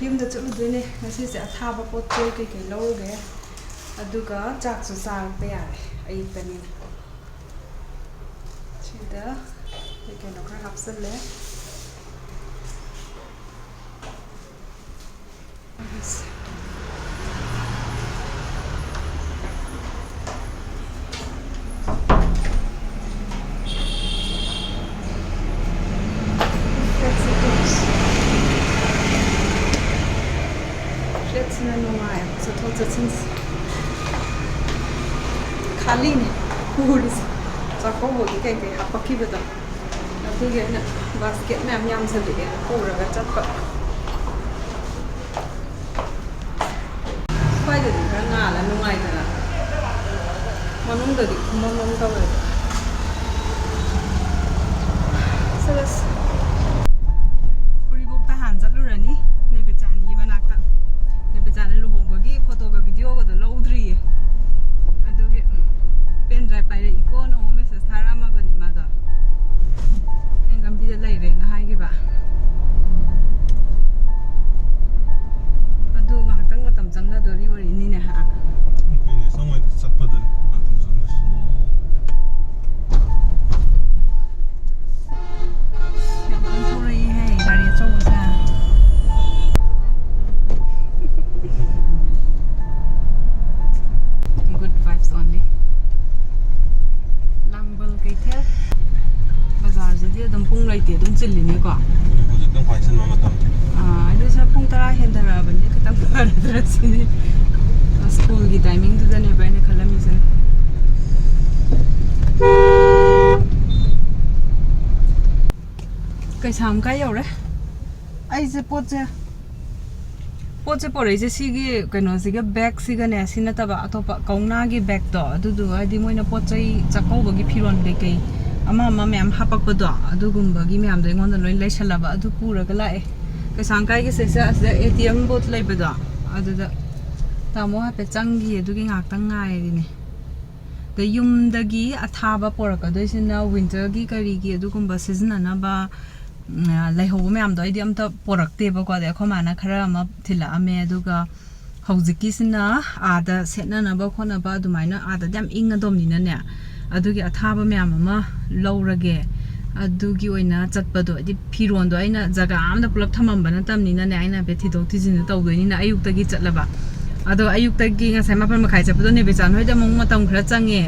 ꯌꯨꯝꯗ ꯆꯠꯂꯨꯗꯣꯏꯅꯦ ꯉꯁꯤꯁꯦ ꯑꯊꯥꯕ ꯄꯣꯠ ꯆꯩ ꯀꯩꯀꯩ ꯂꯧꯔꯨꯒꯦ ꯑꯗꯨꯒ ꯆꯥꯛꯁꯨ ꯆꯥꯔꯛꯄ ꯌꯥꯔꯦ ꯑꯌꯨꯛꯇꯅꯤꯅ ꯁꯤꯗ ꯀꯩꯅꯣ ꯈꯔ ꯍꯥꯞꯆꯜꯂꯦ ꯁꯤꯅ ꯅꯨꯡꯉꯥꯏ ꯆꯠꯊꯣꯛ ꯆꯠꯁꯤꯟꯁꯦ ꯈꯥꯂꯤꯅꯦ ꯄꯨꯔꯤꯁꯦ ꯆꯥꯛꯀꯧꯕꯒꯤ ꯀꯩꯀꯩ ꯍꯥꯞꯄꯛꯈꯤꯕꯗꯣ ꯑꯗꯨꯒꯤ ꯑꯩꯅ ꯕꯥꯁꯀꯦꯠ ꯃꯌꯥꯝ ꯌꯥꯝꯁꯜꯂꯛꯑꯦ ꯄꯨꯔꯒ ꯆꯠꯄ ꯁ꯭ꯋꯥꯏꯗꯗꯤ ꯈꯔ ꯉꯥꯜꯂ ꯅꯨꯡꯉꯥꯏꯗꯅ ꯃꯅꯨꯡꯗꯗꯤ ꯈꯨꯃꯝ ꯇꯧꯋꯦꯕ ꯆꯠꯂꯁꯤ ꯎꯔꯤꯄꯣꯛꯇ ꯍꯥꯟꯅ ꯆꯠꯂꯨꯔꯅꯤ ꯅꯦꯕꯦꯆꯥꯟꯒꯤ ꯃꯅꯥꯛꯇ ꯅꯦꯕꯦꯆꯥꯟꯅ ꯂꯨꯍꯣꯡꯕꯒꯤ ꯐꯣꯇꯣꯒ ꯚꯤꯗꯤꯑꯣꯒꯗꯣ ꯂꯧꯗ꯭ꯔꯤꯌꯦ ꯑꯗꯨꯒꯤ ꯄꯦꯟ ꯗ꯭ꯔꯥꯏꯚ ꯄꯥꯏꯔꯛꯏꯀꯣꯅ ꯑꯃꯨꯛ ꯃꯦꯁꯦꯖ ꯊꯥꯔꯛꯑꯝꯃꯕꯅꯤ ꯃꯥꯗꯣ ꯑꯩꯅ ꯂꯝꯕꯤꯗ ꯂꯩꯔꯦꯅ ꯍꯥꯏꯈꯤꯕ ꯑꯗꯨ ꯉꯥꯏꯍꯥꯛꯇꯪ ꯃꯇꯝ ꯆꯪꯅꯗꯣꯔꯤ ꯑꯣꯏꯔꯤꯅꯤꯅꯦ ꯍꯥ ꯆꯠꯄꯗꯅꯤ ꯃꯇꯝ ꯆꯪꯅꯁꯤ ꯌꯥꯝ ꯀꯟꯊꯣꯔꯛꯏꯍꯦ ꯒꯥꯔꯤ ꯑꯆꯧꯕꯁꯦ Good vibes only. ꯂꯥꯡꯕꯜ ꯀꯩꯊꯦꯜ ꯕꯖꯥꯔꯁꯤꯗꯤ ꯑꯗꯨꯝ ꯄꯨꯡ ꯂꯩꯇꯦ ꯑꯗꯨꯝ ꯆꯤꯜꯂꯤꯅꯦꯀꯣ ꯍꯧꯖꯤꯛꯇꯪ ꯐꯥꯏꯁꯟꯕ ꯃꯇꯝ ꯑꯗꯨꯁꯨ ꯄꯨꯡ 10 ꯍꯦꯟꯊꯔꯛꯑꯕꯅꯤ ꯈꯤꯇꯪ ꯐꯔꯗ꯭ꯔꯥ ꯁꯤꯅꯤ ꯁ꯭ꯀꯨꯜꯒꯤ ꯇꯥꯏꯃꯤꯡꯗꯨꯗꯅꯦꯕ ꯑꯩꯅ ꯈꯜꯂꯝꯃꯤꯁꯤꯅ ꯀꯩꯁꯥꯝꯀꯥꯏ ꯌꯧꯔꯦ ꯑꯩꯁꯦ ꯄꯣꯠꯁꯦ ꯄꯣꯔꯛꯏꯁꯦ ꯁꯤꯒꯤ ꯀꯩꯅꯣꯁꯤꯒ ꯕꯦꯒꯁꯤꯒꯅꯦ ꯁꯤ ꯅꯠꯇꯕ ꯑꯇꯣꯞꯄ ꯀꯧꯅꯥꯒꯤ ꯕꯦꯒꯇꯣ ꯑꯗꯨꯗꯨꯒ ꯍꯥꯏꯗꯤ ꯃꯣꯏꯅ ꯄꯣꯠ ꯆꯩ ꯆꯥꯛꯀꯧꯕꯒꯤ ꯐꯤꯔꯣꯜ ꯀꯩꯀꯩ ꯑꯃ ꯃꯌꯥꯝ ꯍꯥꯞꯄꯛꯄꯗꯣ ꯑꯗꯨꯒꯨꯝꯕꯒꯤ ꯃꯌꯥꯝꯗꯣ ꯑꯩꯉꯣꯟꯗ ꯂꯣꯏ ꯂꯩꯁꯜꯂꯕ ꯑꯗꯨ ꯄꯨꯔꯒ ꯂꯥꯛꯑꯦ ꯀꯩꯁꯥꯝꯀꯥꯏꯒꯤ ꯁꯤꯗ ATM ꯕꯣꯠ ꯂꯩꯕꯗꯣ ꯑꯗꯨꯗ ꯇꯥꯃꯣ ꯍꯥꯏꯐꯦꯠ ꯆꯪꯈꯤ ꯑꯗꯨꯒꯤ ꯉꯥꯏꯍꯥꯛꯇꯪ ꯉꯥꯏꯔꯤꯅꯦ ꯑꯗꯩ ꯌꯨꯝꯗꯒꯤ ꯑꯊꯥꯕ ꯄꯣꯔꯛꯀꯗꯣꯏꯁꯤꯅ ꯋꯤꯟꯇꯔꯒꯤ ꯀꯔꯤꯒꯤ ꯑꯗꯨꯒꯨꯝꯕ ꯁꯤꯖꯤꯟꯅꯅꯕ ꯂꯩꯍꯧꯕ ꯃꯌꯥꯝꯗꯣ ꯑꯩꯗꯤ ꯑꯝꯇ ꯄꯣꯔꯛꯇꯦꯕꯀꯣ ꯑꯗꯩ ꯑꯩꯈꯣꯏ ꯃꯥꯅ ꯈꯔ ꯑꯃ ꯊꯤꯜꯂꯛꯑꯝꯃꯦ ꯑꯗꯨꯒ ꯍꯧꯖꯤꯛꯀꯤꯁꯤꯅ ꯑꯥꯗ ꯁꯦꯠꯅꯅꯕ ꯈꯣꯠꯅꯕ ꯑꯗꯨꯃꯥꯏꯅ ꯑꯥꯗꯗꯤ ꯌꯥꯝ ꯏꯪꯒꯗꯧꯕꯅꯤꯅꯅꯦ ꯑꯗꯨꯒꯤ ꯑꯊꯥꯕ ꯃꯌꯥꯝ ꯑꯃ ꯂꯧꯔꯒꯦ ꯑꯗꯨꯒꯤ ꯑꯣꯏꯅ ꯆꯠꯄꯗꯣ ꯍꯥꯏꯗꯤ ꯐꯤꯔꯣꯟꯗꯣ ꯑꯩꯅ ꯖꯒꯥ ꯑꯃꯗ ꯄꯨꯂꯞ ꯊꯝꯃꯝꯕ ꯅꯠꯇꯕꯅꯤꯅꯅꯦ ꯑꯩꯅ ꯍꯥꯏꯐꯦꯠ ꯊꯤꯗꯣꯛ ꯊꯤꯖꯤꯟ ꯇꯧꯗꯣꯏꯅꯤꯅ ꯑꯌꯨꯛꯇꯒꯤꯆꯠꯂꯕ ꯑꯗꯣ ꯑꯌꯨꯛꯇꯒꯤ ꯉꯁꯥꯏ 4:30 ꯆꯠꯄꯗꯣ ꯅꯦꯕꯦꯆꯥꯟ ꯍꯣꯏꯗ ꯑꯃꯨꯛ ꯃꯇꯝ ꯈꯔ ꯆꯪꯉꯦ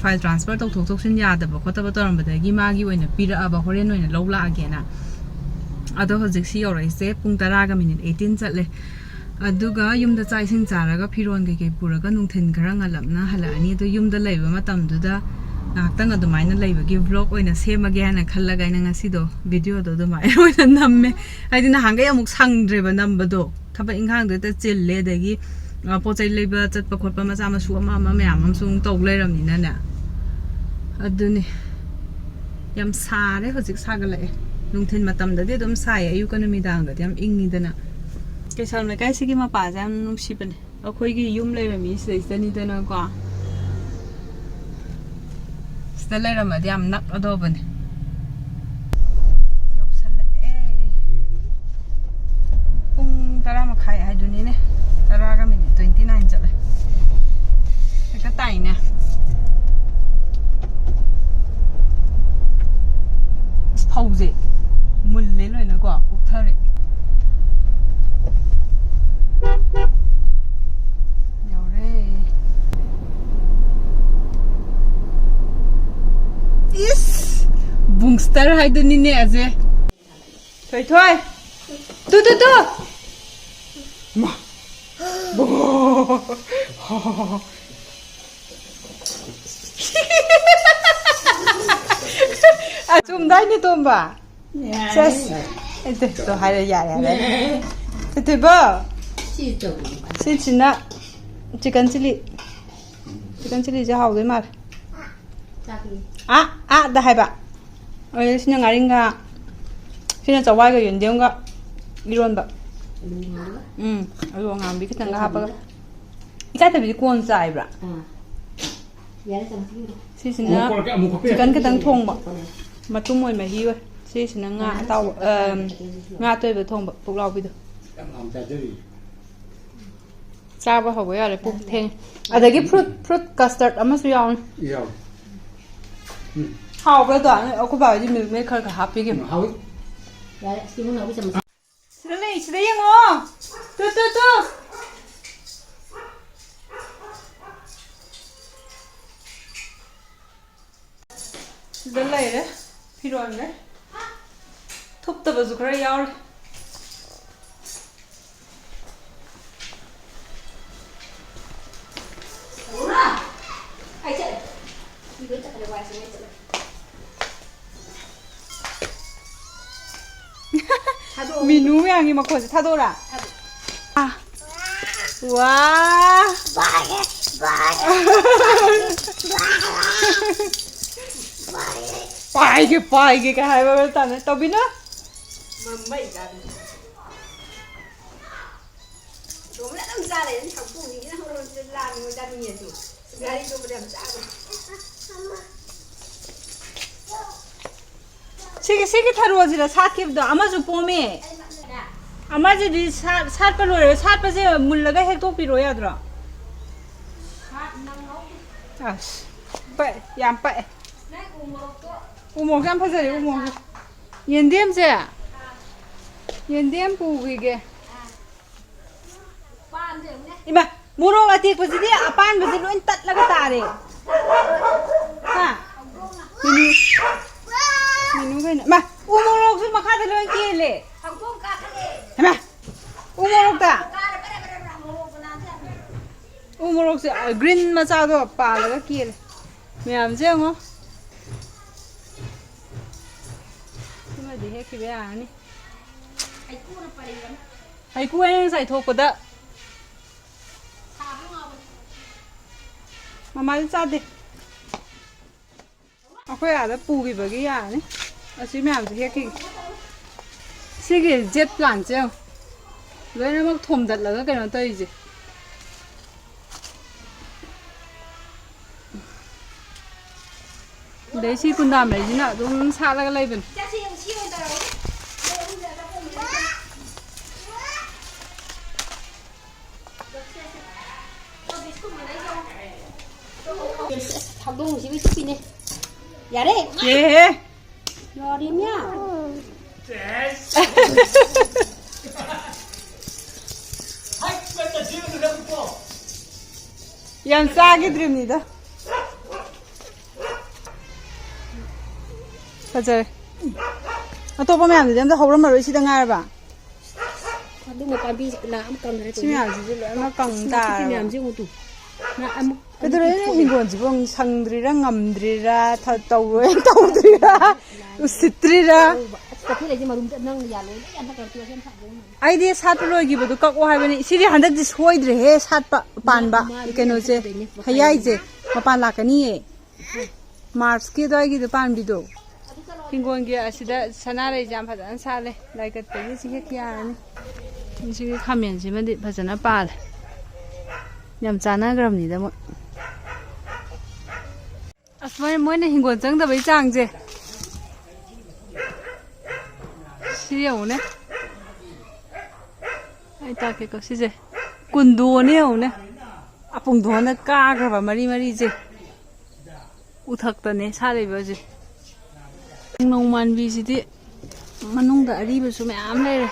ꯐꯥꯏꯜ ꯇ꯭ꯔꯥꯟꯁꯐꯔ ꯇꯧꯊꯣꯛ ꯇꯧꯁꯤꯟ ꯌꯥꯗꯕ ꯈꯣꯠꯇꯕ ꯇꯧꯔꯝꯕꯗꯒꯤ ꯃꯥꯒꯤ ꯑꯣꯏꯅ ꯄꯤꯔꯛꯑꯕ ꯍꯣꯔꯦꯟ ꯑꯣꯏꯅ ꯂꯧ ꯂꯥꯛꯑꯒꯦꯅ ꯑꯗꯣ ꯍꯧꯖꯤꯛ ꯁꯤ ꯌꯧꯔꯛꯏꯁꯦ ꯄꯨꯡ 10:18 ꯆꯠꯂꯦ ꯑꯗꯨꯒ ꯌꯨꯝꯗ ꯆꯥꯛ ꯏꯁꯤꯡ ꯆꯥꯔꯒ ꯐꯤꯔꯣꯟ ꯀꯩꯀꯩ ꯄꯨꯔꯒ ꯅꯨꯡꯊꯤꯟ ꯈꯔ ꯉꯜꯂꯞꯅ ꯍꯜꯂꯛꯑꯅꯤ ꯑꯗꯣ ꯌꯨꯝꯗ ꯂꯩꯕ ꯃꯇꯝꯗꯨꯗ ꯉꯥꯏꯍꯥꯛꯇꯪ ꯑꯗꯨꯃꯥꯏꯅ ꯂꯩꯕꯒꯤ ꯚ꯭ꯂꯣꯛ ꯑꯣꯏꯅ ꯁꯦꯝꯃꯒꯦ ꯍꯥꯏꯅ ꯈꯜꯂꯒ ꯑꯩꯅ ꯉꯁꯤꯗꯣ ꯚꯤꯗꯤꯑꯣꯗꯣ ꯑꯗꯨꯃꯥꯏꯅ ꯑꯣꯏꯅ ꯅꯝꯃꯦ ꯍꯥꯏꯗꯤ ꯅꯍꯥꯟꯈꯩ ꯑꯃꯨꯛ ꯁꯪꯗ꯭ꯔꯦꯕ ꯅꯝꯕꯗꯣ ꯊꯕꯛ ꯏꯪꯈꯥꯡꯗꯣ ꯍꯦꯛꯇ ꯆꯤꯜꯂꯦ ꯑꯗꯒꯤ ꯄꯣꯠ ꯆꯩ ꯂꯩꯕ ꯆꯠꯄ ꯈꯣꯠꯄ ꯃꯆꯥ ꯃꯁꯨ ꯑꯃ ꯃꯌꯥꯝ ꯑꯃꯁꯨ ꯇꯧ ꯂꯩꯔꯝꯅꯤꯅꯅꯦ ꯑꯗꯨꯅꯤ ꯌꯥꯝ ꯁꯥꯔꯦ ꯍꯧꯖꯤꯛ ꯁꯥꯒꯠꯂꯛꯑꯦ ꯅꯨꯡꯊꯤꯟ ꯃꯇꯝꯗꯗꯤ ꯑꯗꯨꯝ ꯁꯥꯏ ꯑꯌꯨꯛꯀ ꯅꯨꯃꯤꯗꯥꯡꯒꯗꯤ ꯌꯥꯝ ꯏꯪꯉꯤꯗꯅ ꯀꯩꯁꯥꯝ ꯂꯩꯀꯥꯏꯁꯤꯒꯤ ꯃꯄꯥꯁꯦ ꯌꯥꯝ ꯅꯨꯡꯁꯤꯕꯅꯦ ꯑꯩꯈꯣꯏꯒꯤ ꯌꯨꯝ ꯂꯩꯔꯝꯃꯤ ꯁꯤꯗꯩꯁꯤꯗꯅꯤꯗꯅꯀꯣ ꯁꯤꯗ ꯂꯩꯔꯝꯃꯗꯤ ꯌꯥꯝ ꯅꯛꯑꯗꯧꯕꯅꯦ ꯌꯧꯁꯜꯂꯛꯑꯦ ꯄꯨꯡ 10:30 ꯍꯥꯏꯗꯨꯅꯤꯅꯦ 10:29 ꯆꯠꯂꯦ ꯍꯦꯛꯇ ꯇꯥꯏꯅꯦ ꯐꯧꯁꯦ ꯃꯨꯜꯂꯦ ꯂꯣꯏꯅꯀꯣ ꯎꯞꯊꯔꯦ ꯌꯧꯔꯦ 이스 붕스타를 하이더니네 아재 토이 토이 뚜뚜뚜 아 좀 다이네 좀 봐. 됐어. 이제 또 하려 야래. 이제 봐. 시치나 chicken chili. chicken chili cho hầu với mặt. 다 해봐. 신영 아린가. 신영 저 와이가 연대온가 이런다. 이거 ngàm biết cái thằng hấp cái tại vì con dài bả. 시시나 chicken cái thằng thong bả. mà chung mồi mà hiu. 시시나 ngã tàu ngã tôi với thong bả phục lau bây giờ. चाबा हवे यार पुक थें अदगी fruit custard अमसु याउन हावबा दो अको बाजी milk maker का happy के how यार सिमु ना भी समझ सिदा ले सिदा यंगो तु सिदा ले रे फिरोन रे थुपतबसु खरा याउर ai chạy đi với chạy ngoài xuống chạy 미누 양이 막 거기서 타돌아. 아. 와. 빠이게 하이바를 따네. 또비나? mày ra đi chúng đã đâm ra đấy thằng phụ nữ nó làm người ta nhiều chủ ra đi cho mình làm sao 세개 타루어지라 사킵도 아마주 봄에 아마지디 살빨로래 살빠세 물러가 핵도비로 야더라. 아씨. 빠이 얌빠이. 우모간 파자리 우모. 연뎀제. 연뎀 부위게. 이마 모로가 틱버지디 아빠한버지 로인 땄라가 따래. 하. 미누 그냥 마 우모록 좀 막하들 로인 끼래. thằng cô ca thế 해마. 우모록다. ca là cái một làm thế 우모록세 그린 마차도 빠라가 끼래. 매암제 뭐. 이마디 해키베 아니. ai cô nó phải làm 아이쿠 행 사이 토거다. 마마지 짜대. 아코야 나 뿌기 버기 야네. 아시면 안 돼. 시기 젯 플란죠. 왜냐면 막 톰달라가 그냥 떠이지. 내시 군다 말지나 좀 살아가 라이븐. cha siêu siêu tao đấy bây giờ tao không biết thằng đông chỉ biết chụp này dạ đấy 예. rồi đi nhá 양 싸게 드립니다. 맞아요. 또 보면 안 되는데 허브란 말로 시댕 알바. thằng đông một con bi làm cầm đấy 치면 안 되지. 얼마 깡다. chụp làm riêng một tủ na ăn 그들은 이건 지금 상들이랑 남들이라 다 떠우들이라 우스들이라 có khi là nhưng mà đúng tận năng giả lấy ăn thằng kia xem thằng đấy 아이디 사플로 기부도 깎고 하면 시리 한다지 소이들 해 사빠 반바 이케노제 하야 이제 마판 라카니 마르스키도 아이기도 반비도 흰곤게 아시다 사나레 잠 파잔 살레 라이카때 지게 끼야니 지게 가면 지면 파잔아 빨 얌짜나 그럽니다 뭐 아스마이 뭐네 흰곤 정도 왜 장제 시리 오네 ai ta cái gì vậy quần đùa nêu nè à phồng đùa nó ca rồi và mari gì u thật tao nè sao đây vậy gì nông man vì gì thế mà nông đã đi về số mẹ ám đây rồi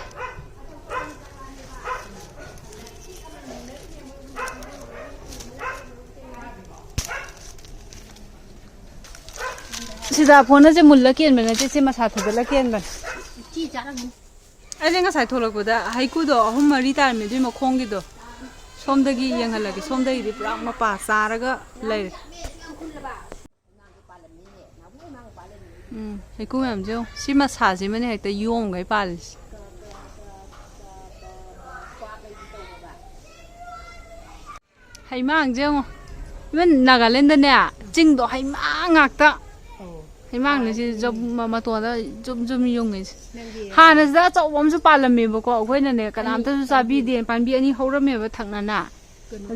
Sida phone na je mulla kian bana je se ma sa thadala kian ban chi chả là ai lenga sai tholakboda haiku do ahum mari tar me dui ma khongi do somdagi yenghalagi somdagi di pura ma pa saraga lai haiku mem jo sima sa ji mane hekta yom gai pal haimang jo men Nagaland ne jing do haimang ngakta haimang ne ji job ma to da zum yong ngai हाना दा चौबम सु पालमे बको अखोइना ने कनाम तसु साबी दे पानबी अनि हौरमे ब थंगना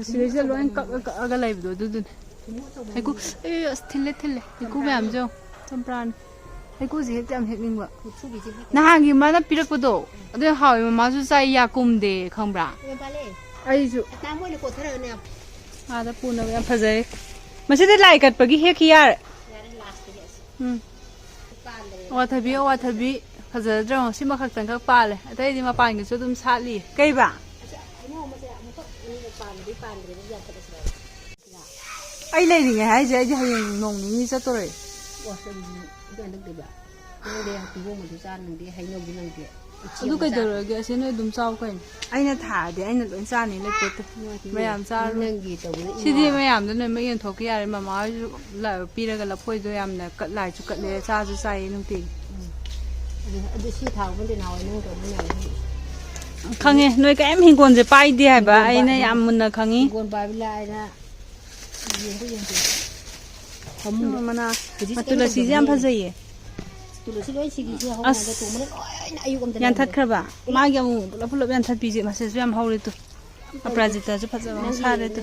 सिलेसे lion कगा लाइबदो दुदुन haiku ए थिले haiku ma'am जो चंप्रान ꯍꯩꯀꯨꯁꯦ ꯍꯦꯛꯇ ꯌꯥꯝ ꯍꯦꯛꯅꯤꯡꯕ ꯊꯨꯕꯤꯁꯤ ꯅꯍꯥꯟꯒꯤ ꯃꯥꯅ ꯄꯤꯔꯛꯄꯗꯣ ꯑꯗꯨ ꯍꯥꯎꯋꯦ ꯃꯃꯥꯁꯨ ꯆꯥꯏ ꯌꯥ ꯀꯨꯝꯗꯦ ꯈꯪꯕ꯭ꯔꯥ ꯌꯥꯝ ꯄꯥꯜꯂꯦ ꯑꯩꯁꯨ ꯇꯥꯡ ꯑꯣꯏꯅ ꯀꯣꯊꯔꯒꯅꯦ ꯑꯥꯗ ꯄꯨꯅꯕ ꯌꯥꯝ ꯐꯖꯩ ꯃꯁꯤꯗꯤ ꯂꯥꯏ ꯀꯠꯄꯒꯤ ꯍꯦꯛꯈꯤ ꯌꯥꯔꯦ ꯌꯥꯔꯦ ꯂꯥꯁꯇꯒꯤ ꯑꯁ ꯄꯥꯟꯗ꯭ꯔꯦ ꯑꯋꯥꯊꯕꯤ ꯑꯋꯥꯊꯕꯤ ꯐꯖꯗ꯭ꯔꯣ ꯁꯤꯃ ꯈꯛꯇꯪ ꯈꯛ ꯄꯥꯜꯂꯦ ꯑꯇꯩꯗꯤ ꯃꯄꯥꯟꯒꯤꯁꯨ ꯑꯗꯨꯝ ꯁꯥꯠꯂꯤ ꯀꯩꯕ ꯑꯩꯅ ꯑꯃꯁꯦ ꯑꯃꯨꯛꯈꯛ ꯄꯥꯟꯗ꯭ꯔꯦ ꯄꯥꯟꯗ꯭ꯔꯦ ꯌꯥꯟꯊꯠꯂꯁꯤꯔ ꯑꯩ ꯂꯩꯔꯤꯉꯩ ꯍꯥꯏꯁꯦ ꯑꯩꯗꯤ ꯍꯌꯦꯡ ꯅꯣꯡ ꯅꯤꯅꯤ ꯆꯠꯇꯣꯔꯦ ꯅꯪꯗꯦꯕ ꯅꯪꯗꯦ ꯀꯤꯍꯣꯝꯁꯨ ꯆꯥ ꯅꯪꯗꯦ ꯍꯩꯅꯧꯗꯤ ꯅꯪꯗꯦ ꯑꯗꯨ ꯀꯩꯗꯧꯔꯒꯦ ꯑꯁꯤ ꯅꯣꯏ ꯑꯗꯨꯝ ꯆꯥꯎ ꯀꯩꯅꯣ ꯑꯩꯅ ꯊꯥꯔꯗꯤ ꯑꯩꯅ ꯂꯣꯏ ꯆꯥꯅꯤ ꯂꯩꯄꯣꯠꯇꯦ ꯃꯌꯥꯝ ꯆꯥꯔꯣ ꯅꯪꯒꯤ ꯇꯧꯕꯗ ꯁꯤꯗꯤ ꯃꯌꯥꯝꯗ ꯂꯣꯏꯅꯃꯛ ꯌꯦꯟꯊꯣꯛꯄ ꯌꯥꯔꯦ ꯃꯃꯥ ꯍꯣꯏꯁꯨ ꯄꯤꯔꯒ ꯂꯐꯣꯏꯗꯣ ꯌꯥꯝꯅ ꯂꯥꯏꯁꯨ ꯀꯠꯂꯦ ꯆꯥꯁꯨ ꯆꯥꯏꯌꯦ ꯅꯨꯡꯇꯤꯒꯤ ꯑꯗꯨ ꯁꯤ ꯊꯥꯕꯗꯤ ꯅꯍꯥꯟꯋꯥꯏ ꯅꯪ ꯇꯧꯕ ꯌꯥꯅꯤ ꯈꯪꯉꯦ ꯅꯣꯏ ꯀꯔꯤꯝ ꯍꯤꯡꯒꯣꯜꯁꯦ ꯄꯥꯏꯗꯦ ꯍꯥꯏꯕ ꯑꯩꯅ ꯌꯥꯝ ꯃꯨꯟꯅ ꯈꯪꯉꯤ ꯍꯤꯡꯒꯣꯜ ꯄꯥꯏꯕ ꯂꯥꯏꯅ ꯌꯦꯡꯗꯦ ꯃꯅꯥ ꯇꯨꯂꯁꯤꯁꯦ ꯌꯥꯝ ꯐꯖꯩꯌꯦ ꯇꯨꯂꯁꯤ ꯂꯣꯏ ꯁꯤꯒꯤꯁꯤ ꯍꯧꯅꯗ ꯇꯣꯡꯕꯅ ꯂꯣꯏꯅ ꯑꯌꯨꯛ ꯑꯝꯇ ꯌꯥꯟꯊꯠꯈ꯭ꯔꯕ ꯃꯥꯒꯤ ꯑꯃꯨꯛ ꯄꯨꯂꯞ ꯄꯨꯂꯞ ꯌꯥꯟꯊꯠꯄꯤꯁꯦ ꯃꯁꯤꯁꯨ ꯌꯥꯝ ꯍꯧꯔꯦ ꯇꯨ ꯑꯄꯔꯥꯖꯤꯇꯥꯁꯨ ꯐꯖꯕ ꯑꯃ ꯁꯥꯔꯦ ꯇꯨ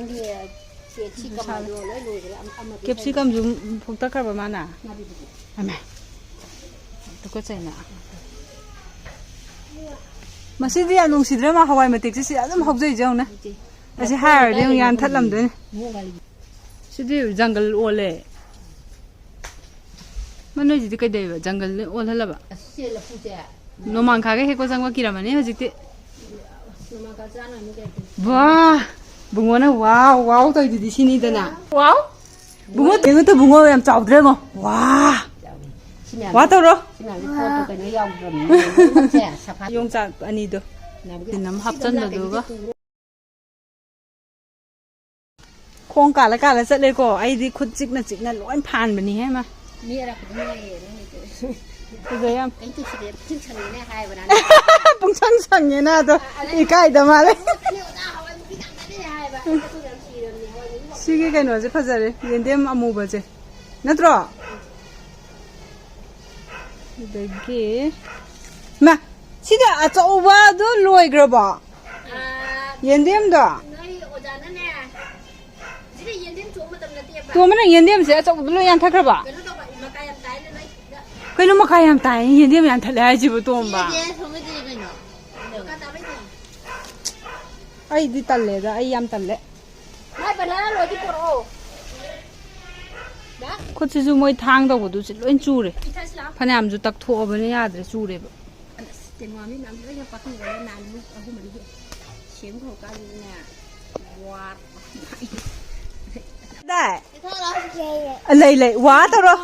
ꯀꯦꯞꯁꯤꯀꯝꯁꯨ ꯐꯨꯛꯇꯠꯈ꯭ꯔꯕ ꯃꯥꯅ ꯑꯃ ꯇꯨꯀꯠꯆꯩꯅ ꯃꯁꯤꯗꯤ ꯌꯥꯝ ꯅꯨꯡꯁꯤꯗ꯭ꯔꯦ ꯃꯥ ꯍꯋꯥꯏ ꯃꯇꯦꯛꯁꯦ ꯁꯤ ꯑꯗꯨꯝ ꯍꯧꯖꯩꯁꯦ ꯌꯦꯡꯉꯨꯅꯦ ꯑꯁꯤ ꯍꯥꯏꯔꯗꯤ ꯑꯃꯨꯛ ꯌꯥꯟꯊꯠꯂꯝꯗꯣꯏꯅꯦ ꯁꯤꯗꯤ ꯖꯪꯒꯜ ꯑꯣꯜꯂꯦ ꯃꯅꯣꯏꯁꯤꯗꯤ ꯀꯩꯗꯧꯕ ꯖꯪꯒꯜ ꯑꯣꯜꯍꯜꯂꯕ ꯅꯣꯡꯃꯥꯡꯈꯥꯒ ꯍꯦꯛꯄ ꯆꯪꯕ ꯀꯤꯔꯝꯃꯅꯤ ꯍꯧꯖꯤꯛꯇꯤ ꯋꯥ ꯕꯨꯡꯉꯣꯅ ꯋꯥꯎ ꯋꯥꯎ ꯇꯧꯏꯗꯨꯗꯤ ꯁꯤꯅꯤꯗꯅ ꯋꯥꯎ ꯕꯨꯡꯉꯣ ꯇꯦꯡꯉꯠꯇ ꯕꯨꯡꯉꯣ ꯌꯥꯝ ꯆꯥꯎꯗ꯭ꯔꯦꯉꯣ ꯋꯥ ꯋꯥ ꯇꯧꯔꯣ ꯌꯣꯡꯆꯥꯛ ꯑꯅꯤꯗꯣ ꯇꯤꯟ ꯍꯥꯞꯆꯟꯕꯗꯨꯒ ꯈꯣꯡ ꯀꯥꯜꯂ ꯀꯥꯜꯂ ꯆꯠꯂꯦꯀꯣ ꯑꯩꯗꯤ ꯈꯨꯠ ꯆꯤꯛꯅ ꯆꯤꯛꯅ ꯂꯣꯏ ꯐꯥꯟꯕꯅꯤꯍꯦ ꯃꯥ ꯐꯖꯩ ꯌꯥꯝ ꯄꯨꯡꯁꯪ ꯁꯪꯉꯦꯅ ꯑꯗꯣ ꯏꯀꯥꯏꯗ ꯃꯥꯜꯂꯦ ꯁꯤꯒꯤ ꯀꯩꯅꯣꯁꯦ ꯐꯖꯔꯦ ꯌꯦꯟꯗꯦꯝ ꯑꯃꯨꯕꯁꯦ ꯅꯠꯇ꯭ꯔꯣ ꯑꯗꯒꯤ ꯃꯥ ꯁꯤꯗ ꯑꯆꯧꯕꯗꯣ ꯂꯣꯏꯈ꯭ꯔꯕꯣ ꯌꯦꯟꯗꯦꯝꯗꯣ ꯇꯣꯝꯕꯅ ꯌꯦꯟꯗꯦꯝꯁꯦ ꯑꯆꯧꯕꯗꯣ ꯂꯣꯏ ꯌꯥꯟꯊꯠꯈ꯭ꯔꯕ ꯀꯩꯅꯣ ꯃꯈꯥ ꯌꯥꯝ ꯇꯥꯏ ꯌꯦꯟꯗꯦꯝ ꯌꯥꯟꯊꯠꯂꯦ ꯍꯥꯏꯁꯤꯕꯨ ꯇꯣꯝꯕ ꯑꯩꯗꯤ ꯇꯜꯂꯦꯗ ꯑꯩ ꯌꯥꯝ ꯇꯜꯂꯦ ꯈꯨꯠꯁꯤꯁꯨ ꯃꯣꯏ ꯊꯥꯡ ꯇꯧꯕꯗꯨꯁꯨ ꯂꯣꯏ ꯆꯨꯔꯦ ꯐꯅꯌꯥꯝꯁꯨ ꯇꯛꯊꯣꯛꯑꯕꯅꯤ ꯌꯥꯗ꯭ꯔꯦ ꯆꯨꯔꯦꯕ ꯂꯩ ꯂꯩ ꯋꯥ ꯇꯧꯔꯣ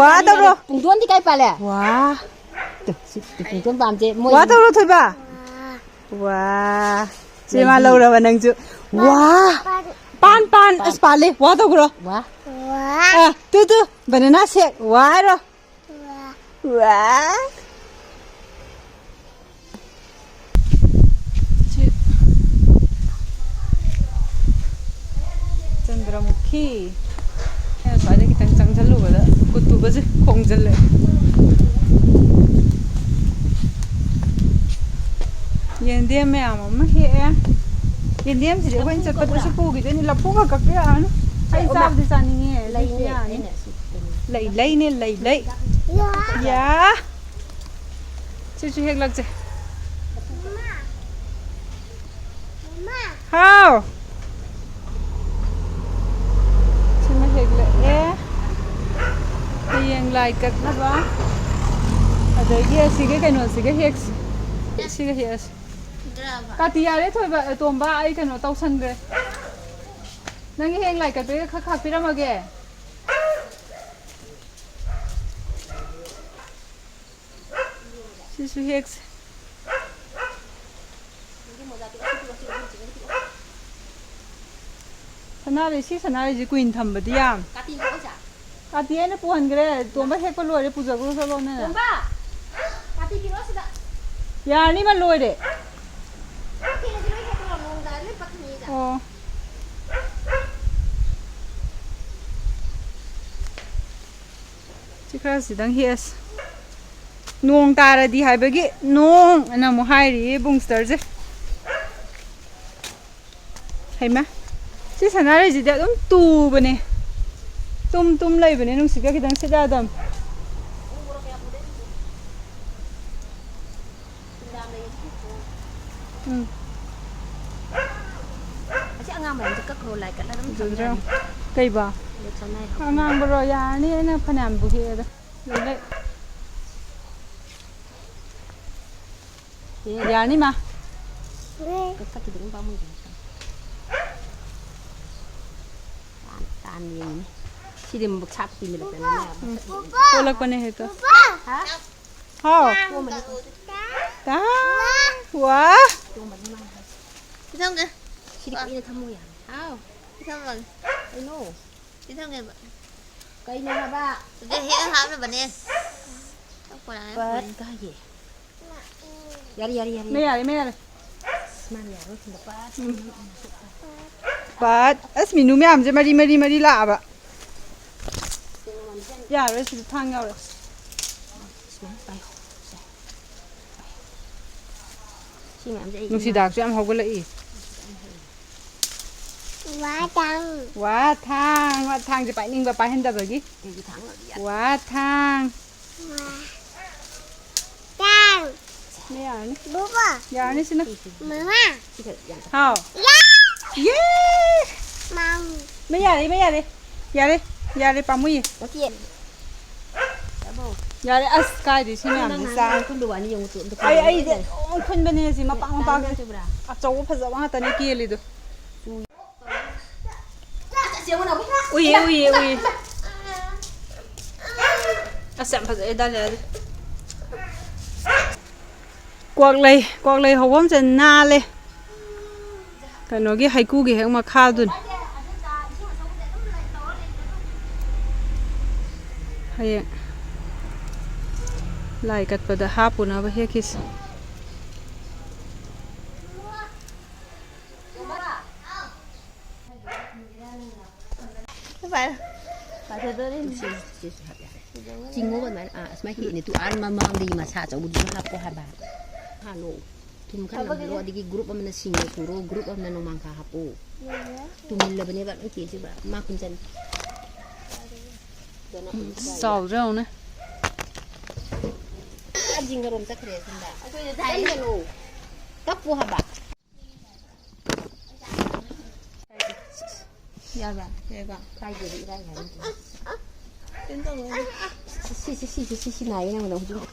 ꯋꯥ ꯇꯧꯔꯣ ꯄꯨꯡꯗꯣꯟꯗꯤ ꯀꯥꯏ ꯄꯥꯜꯂꯦ ꯋꯥ ꯄꯨꯡꯗꯣꯟ ꯄꯥꯝꯁꯦ ꯃꯣꯏ ꯋꯥ ꯇꯧꯔꯣ ꯊꯣꯏꯕ ꯋꯥ ꯁꯤꯃꯥ ꯂꯧꯔꯕ ꯅꯪꯁꯨ ꯋꯥ ꯄꯥꯟ ꯄꯥꯟ ꯑꯁ ꯄꯥꯜꯂꯦ ꯋꯥ ꯇꯧꯈ꯭ꯔꯣ ꯋꯥ ꯇꯨ ꯕꯅꯥꯅꯥ ꯁꯦꯛ ꯋꯥ ꯍꯥꯏꯔꯣ ꯋꯥ ꯆꯟꯗ꯭ꯔꯃꯨꯈꯤ ꯁ꯭ꯋꯥꯏꯗ ꯈꯤꯇꯪ ꯆꯪꯁꯤꯜꯂꯨꯕꯗ ꯀꯨꯇꯨꯒꯁꯦ ꯈꯣꯡꯖꯤꯜꯂꯦ ꯌꯦꯟꯗꯦꯝ ꯃꯌꯥꯝ ꯑꯃ ꯍꯦꯛꯑꯦ ꯌꯦꯟꯗꯦꯝꯁꯤꯗꯤ ꯑꯩꯈꯣꯏꯅ ꯆꯠꯄꯗꯁꯨ ꯄꯨꯈꯤꯗꯣꯏꯅꯤ ꯂꯐꯨ ꯈꯛ ꯀꯛꯄ ꯌꯥꯔꯅꯤ ꯑꯩ ꯆꯥꯕꯗꯤ ꯆꯥꯅꯤꯡꯉꯦ ꯂꯩꯅꯦ ꯂꯩ ꯌꯥ ꯁꯤꯁꯨ ꯍꯦꯛꯂꯛꯁꯦ ꯍꯥꯎ ꯁꯤꯃ ꯍꯦꯛꯂꯛꯑꯦ ꯍꯌꯦꯡ ꯂꯥꯏ ꯀꯠꯅꯕ ꯑꯗꯒꯤ ꯑꯁꯤꯒꯤ ꯀꯩꯅꯣꯁꯤꯒ ꯍꯦꯛꯁꯤ ꯁꯤꯒ ꯍꯦꯛꯑꯁꯤ ꯀꯥꯇꯤ ꯌꯥꯔꯦ ꯊꯣꯏꯕ ꯇꯣꯝꯕ ꯑꯩ ꯀꯩꯅꯣ ꯇꯧꯁꯟꯈ꯭ꯔꯦ ꯅꯪꯒꯤ ꯍꯌꯦꯡ ꯂꯥꯏ ꯀꯠꯄꯒꯤ ꯈꯔ ꯈꯥꯛꯄꯤꯔꯝꯃꯒꯦ ꯁꯤꯁꯨ ꯍꯦꯛꯁꯤ ꯁꯅꯥꯔꯩ ꯁꯤ ꯁꯅꯥꯔꯩꯁꯤ ꯀꯨꯏꯅ ꯊꯝꯕꯗꯤ ꯌꯥꯝ ꯀꯥꯇꯤ ꯑꯩꯅ ꯄꯨꯍꯟꯈ꯭ꯔꯦ ꯇꯣꯝꯕ ꯍꯦꯛꯄ ꯂꯣꯏꯔꯦ ꯄꯨꯖꯈ꯭ꯔꯣ ꯆꯠꯂꯣꯅꯦ ꯌꯥꯔꯅꯤ ꯃꯥ ꯂꯣꯏꯔꯦ ꯑꯣ ꯁꯤ ꯈꯔꯁꯤꯗꯪ ꯍꯦꯛꯑꯁꯤ ꯅꯣꯡ ꯇꯥꯔꯗꯤ ꯍꯥꯏꯕꯒꯤ ꯅꯣꯡ ꯑꯅ ꯑꯃꯨꯛ ꯍꯥꯏꯔꯤꯌꯦ ꯕꯨꯡꯁꯇꯔꯁꯦ ꯍꯩꯃ ꯁꯤ ꯁꯅꯥꯔꯩꯁꯤꯗꯤ ꯑꯗꯨꯝ ꯇꯨꯕꯅꯦ ꯇꯨꯝ ꯂꯩꯕꯅꯦ ꯅꯨꯡꯁꯤꯠꯀ ꯈꯤꯇꯪ ꯁꯤꯠ ꯌꯥꯗꯝ Chứ ăn ngang màจะก็โครlại cả nó Rồi rồi. Cây bà. được sau này Ngang bờ rồi ya ni na phanam bu he da. Rồi đấy. Ya ni ma. cái cách thì đứng 30 tan gì này khi đi một chắp thì mình được cái này Polak pa ni heto. hả Ha. cô mình Ta. Wa. cô mình mang Chị thông kìa. khi đi đi thăm mua à hao Chị thông vâng. cái nô Chị thông kìa. cây này là ba Cái hiện hám là bẩn nè. Không phải là bớt cái gì yari yari yari Me ya ni me ya. mang nhà rồi thì ba But as mi nu me am je mari la ba. Ya rồi si thang yao rồi. mang bay khi mà em dậy Nu si dak ju am ho ko la i. Quá trăng. Wa thang je pai ning ba pa hen da ba gi. cái thắng rồi Wa thang. Trăng. Me ya ni. Bố bà. Ya ni sin. Mama. chỉ cần dặn How? Yeah. Yeah. Mom. Me ya đi. Ya đi pa mu yi. có chuyện đã bố Ya đi as kai di sin am ni sa. con đồ ăn dùng tụi tôi Ai de khun ba ni si ma pa cái bra a chou pha za wa ta ni ki li do. siêu nó biết Ui. A sam pha za da le. Quạc lei ho bom chen na le. Cái nó cái hai cu cái hàng mà kha dun. Hay lại cắt pada hapun apa he kis. Không phải. phải thôi đấy chính ngô bên à mấy cái này tụi ăn mà mang đi mà xả cháu bút hấp có hai bà Hà Nội tụi mình làm lo đi cái group mà mình sinh nhật group mà nó mang cả hấp ô tụi mình là bên này bạn ấy chỉ chứ bà mà cũng chân Sầu rau nữa. ăn gì ngon chắc kể xem đã tôi thấy cái lù cấp vô hả bà Ya ba. khai gì đi ra nhà xí này nè mình không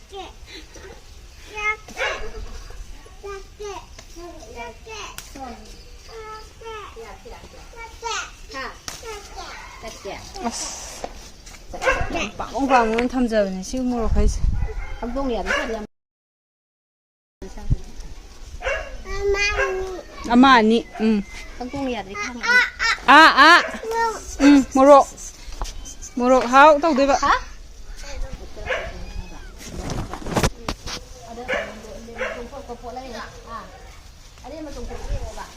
Ông vào muốn thăm giờ này siêu mua được hay gì? không công nghiệp cái gì Ama ni. không công nghiệp thì không Moro hao tao đấy vậy. ada yang mau tunggu ini, Pak.